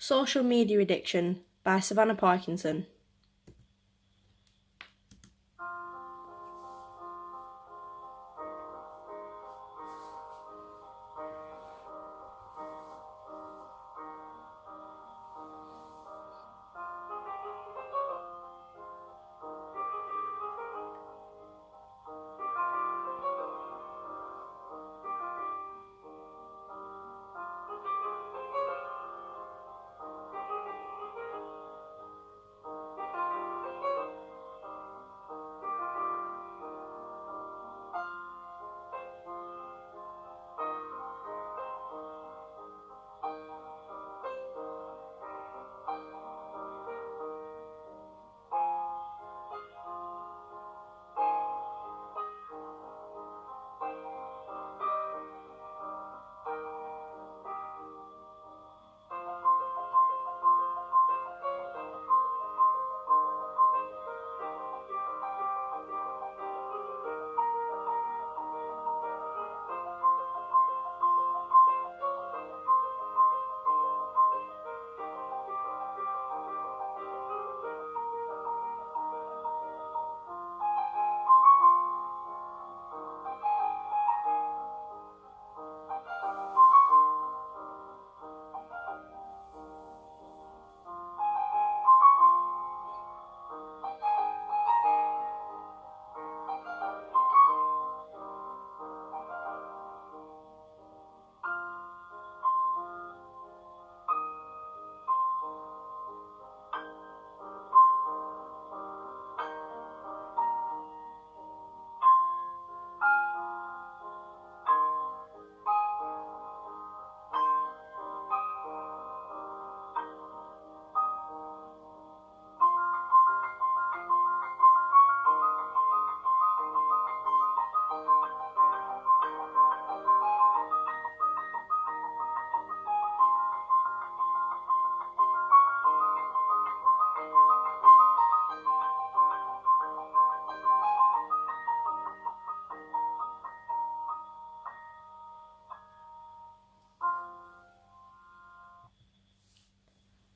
Social Media Addiction by Savannah Parkinson.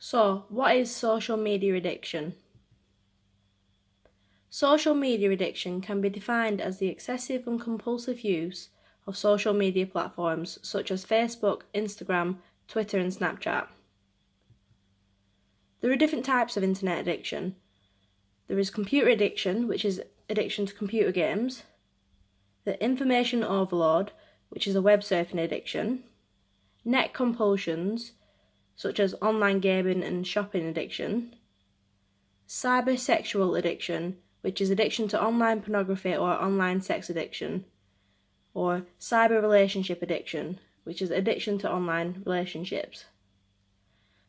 So, what is social media addiction? Social media addiction can be defined as the excessive and compulsive use of social media platforms such as Facebook, Instagram, Twitter, and Snapchat. There are different types of internet addiction. There is computer addiction, which is addiction to computer games, the information overload, which is a web surfing addiction, net compulsions, such as online gaming and shopping addiction, cybersexual addiction, which is addiction to online pornography or online sex addiction, or cyber relationship addiction, which is addiction to online relationships.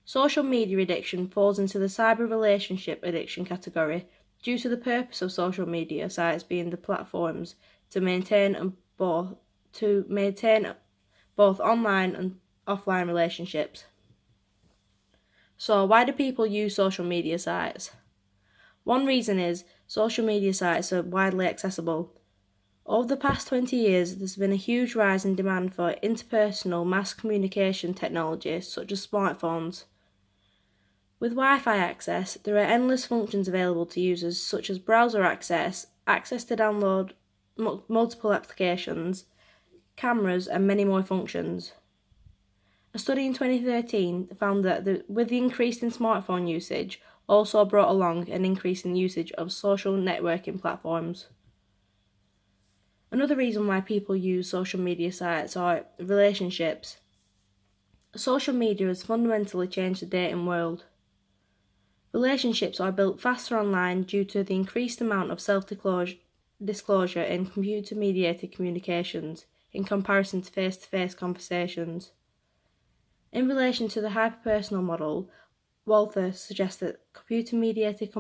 Social media addiction falls into the cyber relationship addiction category due to the purpose of social media sites being the platforms to maintain both online and offline relationships. So, why do people use social media sites? One reason is social media sites are widely accessible. Over the past 20 years, there's been a huge rise in demand for interpersonal mass communication technology such as smartphones. With Wi-Fi access, there are endless functions available to users such as browser access to download multiple applications, cameras, and many more functions. A study in 2013 found that with the increase in smartphone usage also brought along an increase in usage of social networking platforms. Another reason why people use social media sites are relationships. Social media has fundamentally changed the dating world. Relationships are built faster online due to the increased amount of self-disclosure in computer-mediated communications in comparison to face-to-face conversations. In relation to the hyper-personal model, Walther suggests that computer-mediated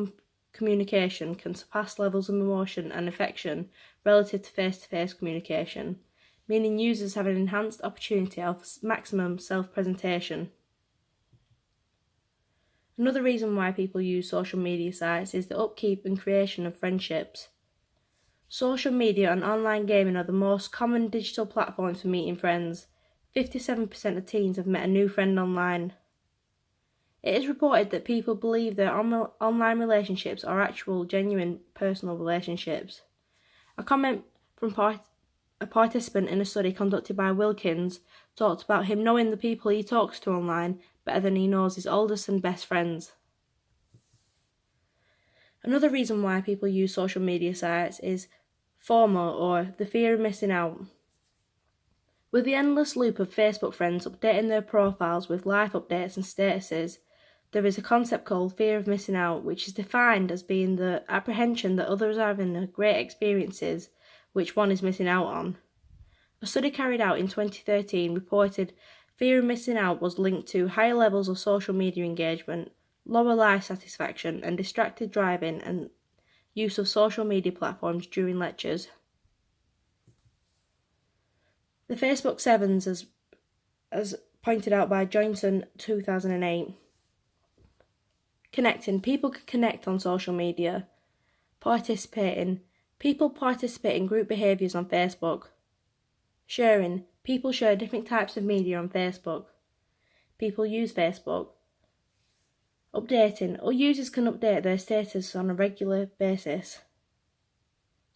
communication can surpass levels of emotion and affection relative to face-to-face communication, meaning users have an enhanced opportunity of maximum self-presentation. Another reason why people use social media sites is the upkeep and creation of friendships. Social media and online gaming are the most common digital platforms for meeting friends. 57% of teens have met a new friend online. It is reported that people believe their online relationships are actual, genuine, personal relationships. A comment from a participant in a study conducted by Wilkins talked about him knowing the people he talks to online better than he knows his oldest and best friends. Another reason why people use social media sites is FOMO, or the fear of missing out. With the endless loop of Facebook friends updating their profiles with life updates and statuses, there is a concept called fear of missing out, which is defined as being the apprehension that others are having great experiences which one is missing out on. A study carried out in 2013 reported fear of missing out was linked to higher levels of social media engagement, lower life satisfaction, and distracted driving and use of social media platforms during lectures. The Facebook Sevens, as pointed out by Johnson 2008. Connecting. People can connect on social media. Participating. People participate in group behaviours on Facebook. Sharing. People share different types of media on Facebook. People use Facebook. Updating. All users can update their status on a regular basis.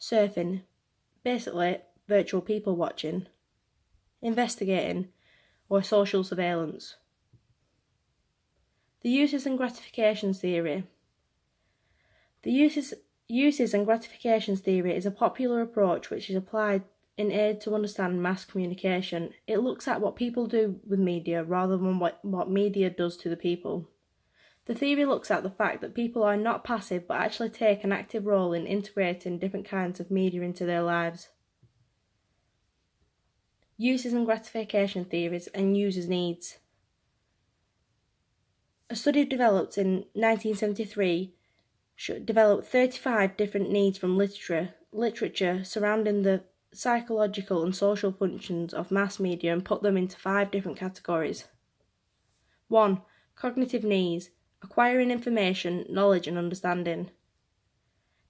Surfing. Basically, virtual people watching. Investigating, or social surveillance. The uses and gratifications theory. The uses and gratifications theory is a popular approach which is applied in aid to understand mass communication. It looks at what people do with media rather than what media does to the people. The theory looks at the fact that people are not passive but actually take an active role in integrating different kinds of media into their lives. Uses and gratification theories and users' needs. A study developed in 1973 developed 35 different needs from literature surrounding the psychological and social functions of mass media and put them into 5 different categories. 1. Cognitive needs, acquiring information, knowledge and understanding.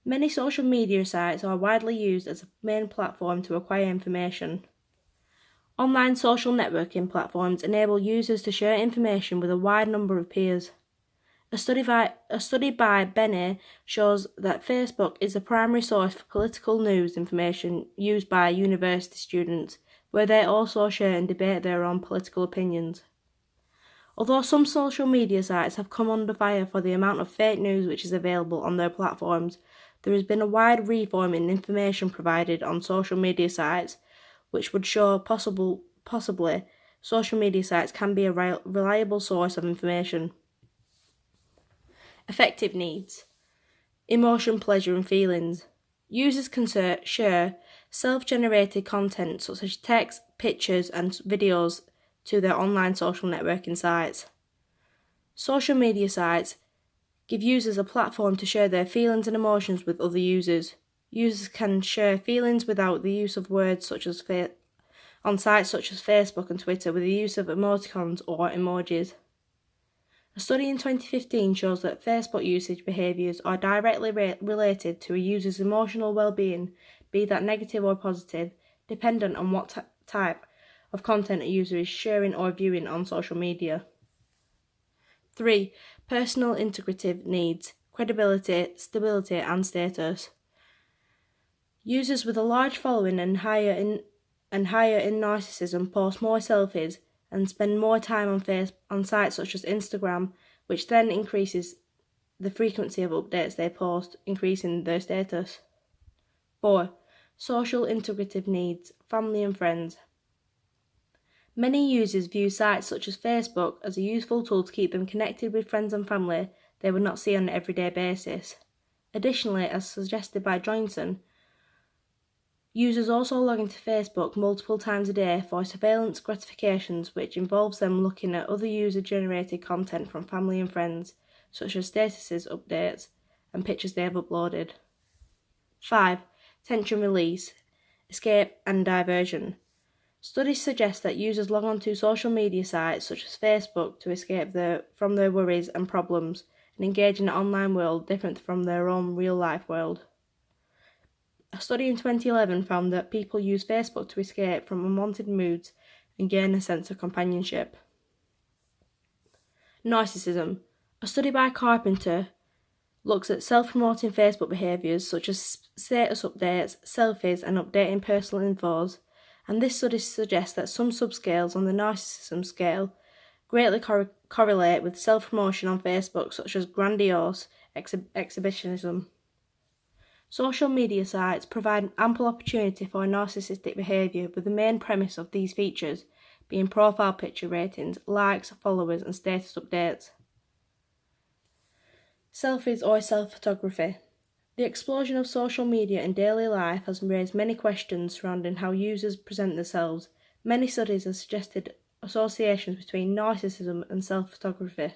Many social media sites are widely used as a main platform to acquire information. Online social networking platforms enable users to share information with a wide number of peers. A study by Bennett shows that Facebook is the primary source for political news information used by university students, where they also share and debate their own political opinions. Although some social media sites have come under fire for the amount of fake news which is available on their platforms, there has been a wide reform in information provided on social media sites, which would show possibly social media sites can be a reliable source of information. Affective needs. Emotion, pleasure and feelings. Users can share self-generated content such as text, pictures and videos to their online social networking sites. Social media sites give users a platform to share their feelings and emotions with other users. Users can share feelings without the use of words on sites such as Facebook and Twitter with the use of emoticons or emojis. A study in 2015 shows that Facebook usage behaviours are directly related to a user's emotional well-being, be that negative or positive, dependent on what type of content a user is sharing or viewing on social media. 3. Personal integrative needs, credibility, stability and status. Users with a large following and higher in narcissism post more selfies and spend more time on sites such as Instagram, which then increases the frequency of updates they post, increasing their status. 4. Social integrative needs, family and friends. Many users view sites such as Facebook as a useful tool to keep them connected with friends and family they would not see on an everyday basis. Additionally, as suggested by Johnson, users also log into Facebook multiple times a day for surveillance gratifications, which involves them looking at other user-generated content from family and friends, such as statuses, updates, and pictures they have uploaded. 5. Tension release, escape and diversion. Studies suggest that users log on to social media sites such as Facebook to escape from their worries and problems and engage in an online world different from their own real-life world. A study in 2011 found that people use Facebook to escape from unwanted moods and gain a sense of companionship. Narcissism. A study by Carpenter looks at self-promoting Facebook behaviours such as status updates, selfies and updating personal infos, and this study suggests that some subscales on the narcissism scale greatly correlate with self-promotion on Facebook, such as grandiose exhibitionism. Social media sites provide ample opportunity for narcissistic behaviour, with the main premise of these features being profile picture ratings, likes, followers and status updates. Selfies or self-photography. The explosion of social media in daily life has raised many questions surrounding how users present themselves. Many studies have suggested associations between narcissism and self-photography.